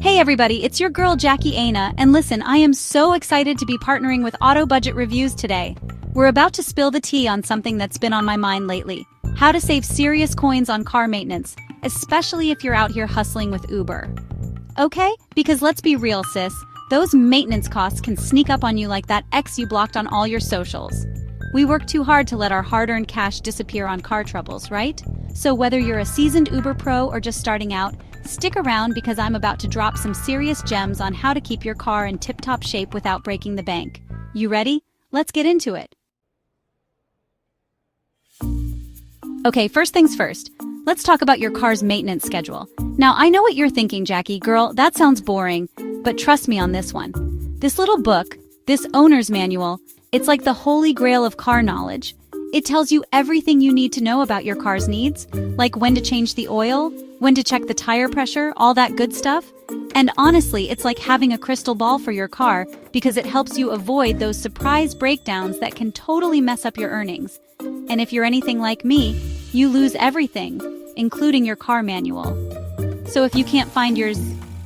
Hey everybody, it's your girl Jackie Aina, and listen, I am so excited to be partnering with Auto Budget Reviews today. We're about to spill the tea on something that's been on my mind lately. How to save serious coins on car maintenance, especially if you're out here hustling with Uber. Okay? Because let's be real, sis. Those maintenance costs can sneak up on you like that ex you blocked on all your socials. We work too hard to let our hard-earned cash disappear on car troubles, right? So whether you're a seasoned Uber pro or just starting out, stick around because I'm about to drop some serious gems on how to keep your car in tip-top shape without breaking the bank. You ready? Let's get into it. Okay, first things first. Let's talk about your car's maintenance schedule. Now, I know what you're thinking, Jackie. Girl, that sounds boring, but trust me on this one. This little book, this owner's manual, it's like the holy grail of car knowledge. It tells you everything you need to know about your car's needs, like when to change the oil, when to check the tire pressure, all that good stuff. And honestly, it's like having a crystal ball for your car because it helps you avoid those surprise breakdowns that can totally mess up your earnings. And if you're anything like me, you lose everything, including your car manual. So if you can't find yours,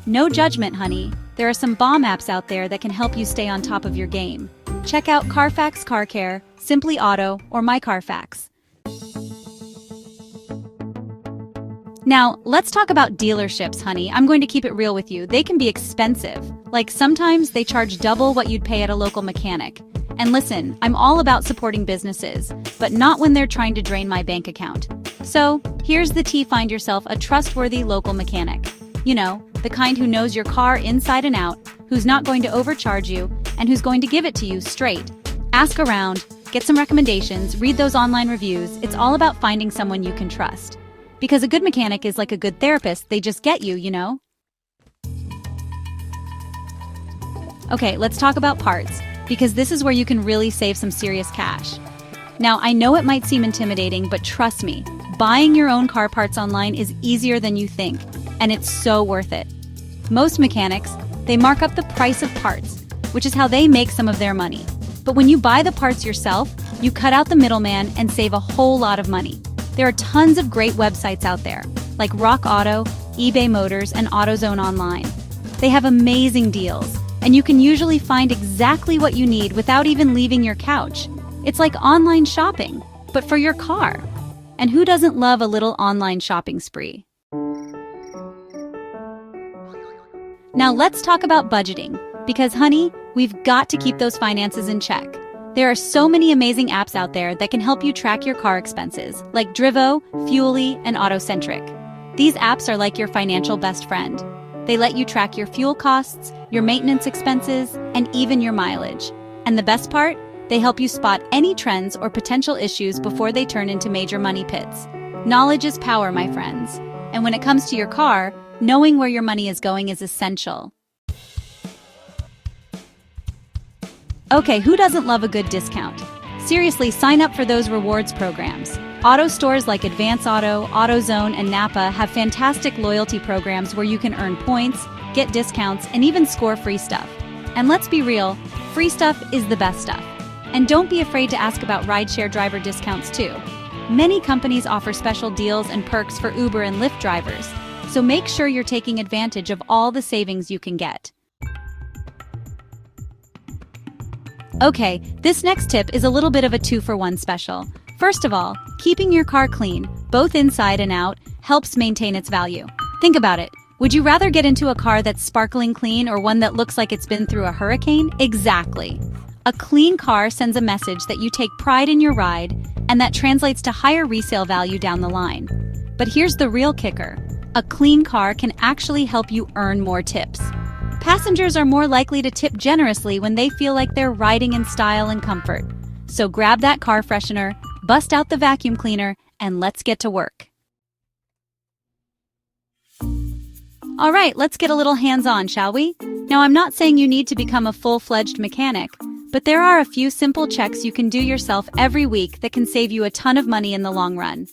no judgment, honey. There are some bomb apps out there that can help you stay on top of your game. Check out Carfax Car Care, Simply Auto, or My Carfax. Now, let's talk about dealerships, honey. I'm going to keep it real with you. They can be expensive. Like sometimes they charge double what you'd pay at a local mechanic. And listen, I'm all about supporting businesses, but not when they're trying to drain my bank account. So, here's the tea: find yourself a trustworthy local mechanic. You know, the kind who knows your car inside and out, who's not going to overcharge you, and who's going to give it to you straight. Ask around, get some recommendations, read those online reviews. It's all about finding someone you can trust. Because a good mechanic is like a good therapist, they just get you, you know? Okay, let's talk about parts, because this is where you can really save some serious cash. Now, I know it might seem intimidating, but trust me, buying your own car parts online is easier than you think, and it's so worth it. Most mechanics, they mark up the price of parts, which is how they make some of their money. But when you buy the parts yourself, you cut out the middleman and save a whole lot of money. There are tons of great websites out there, like Rock Auto, eBay Motors, and AutoZone Online. They have amazing deals, and you can usually find exactly what you need without even leaving your couch. It's like online shopping, but for your car. And who doesn't love a little online shopping spree? Now let's talk about budgeting, because honey, we've got to keep those finances in check. There are so many amazing apps out there that can help you track your car expenses, like Drivo, Fuely, and AutoCentric. These apps are like your financial best friend. They let you track your fuel costs, your maintenance expenses, and even your mileage. And the best part? They help you spot any trends or potential issues before they turn into major money pits. Knowledge is power, my friends. And when it comes to your car, knowing where your money is going is essential. Okay, who doesn't love a good discount? Seriously, sign up for those rewards programs. Auto stores like Advance Auto, AutoZone, and Napa have fantastic loyalty programs where you can earn points, get discounts, and even score free stuff. And let's be real, free stuff is the best stuff. And don't be afraid to ask about rideshare driver discounts too. Many companies offer special deals and perks for Uber and Lyft drivers, so make sure you're taking advantage of all the savings you can get. Okay, this next tip is a little bit of a 2-for-1 special. First of all, keeping your car clean, both inside and out, helps maintain its value. Think about it. Would you rather get into a car that's sparkling clean or one that looks like it's been through a hurricane? Exactly. A clean car sends a message that you take pride in your ride, and that translates to higher resale value down the line. But here's the real kicker. A clean car can actually help you earn more tips. Passengers are more likely to tip generously when they feel like they're riding in style and comfort. So grab that car freshener, bust out the vacuum cleaner, and let's get to work. All right, let's get a little hands-on, shall we? Now, I'm not saying you need to become a full-fledged mechanic, but there are a few simple checks you can do yourself every week that can save you a ton of money in the long run.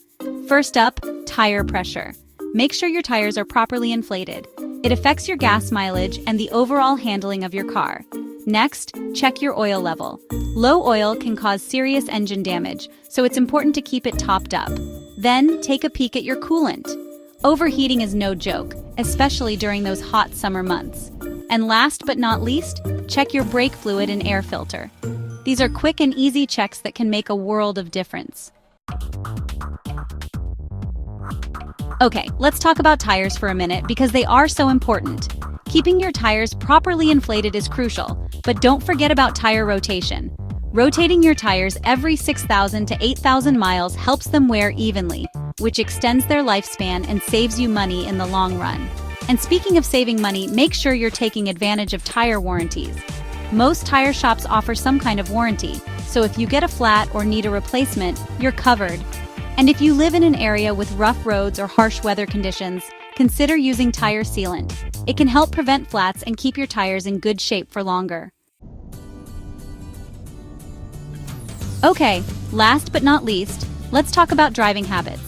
First up, tire pressure. Make sure your tires are properly inflated. It affects your gas mileage and the overall handling of your car. Next, check your oil level. Low oil can cause serious engine damage, so it's important to keep it topped up. Then, take a peek at your coolant. Overheating is no joke, especially during those hot summer months. And last but not least, check your brake fluid and air filter. These are quick and easy checks that can make a world of difference. Okay, let's talk about tires for a minute because they are so important. Keeping your tires properly inflated is crucial, but don't forget about tire rotation. Rotating your tires every 6,000 to 8,000 miles helps them wear evenly, which extends their lifespan and saves you money in the long run. And speaking of saving money, make sure you're taking advantage of tire warranties. Most tire shops offer some kind of warranty, so if you get a flat or need a replacement, you're covered. And if you live in an area with rough roads or harsh weather conditions, consider using tire sealant. It can help prevent flats and keep your tires in good shape for longer. Okay, last but not least, let's talk about driving habits.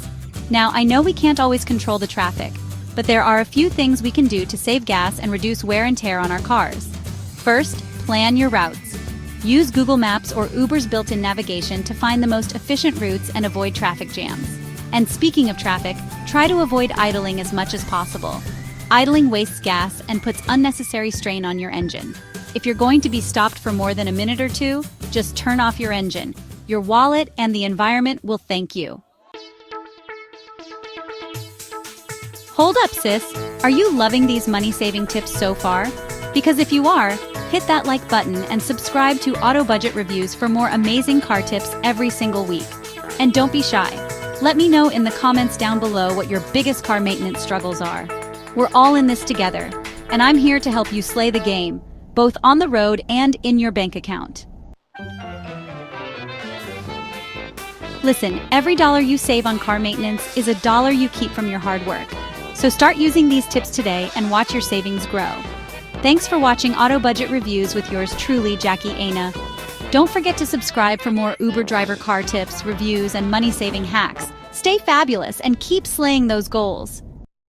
Now, I know we can't always control the traffic, but there are a few things we can do to save gas and reduce wear and tear on our cars. First, plan your routes. Use Google Maps or Uber's built-in navigation to find the most efficient routes and avoid traffic jams. And speaking of traffic, try to avoid idling as much as possible. Idling wastes gas and puts unnecessary strain on your engine. If you're going to be stopped for more than a minute or two, just turn off your engine. Your wallet and the environment will thank you. Hold up, sis. Are you loving these money-saving tips so far? Because if you are, hit that like button and subscribe to Auto Budget Reviews for more amazing car tips every single week. And don't be shy. Let me know in the comments down below what your biggest car maintenance struggles are. We're all in this together, and I'm here to help you slay the game, both on the road and in your bank account. Listen, every dollar you save on car maintenance is a dollar you keep from your hard work. So start using these tips today and watch your savings grow. Thanks for watching Auto Budget Reviews with yours truly, Jackie Aina. Don't forget to subscribe for more Uber driver car tips, reviews, and money-saving hacks. Stay fabulous and keep slaying those goals.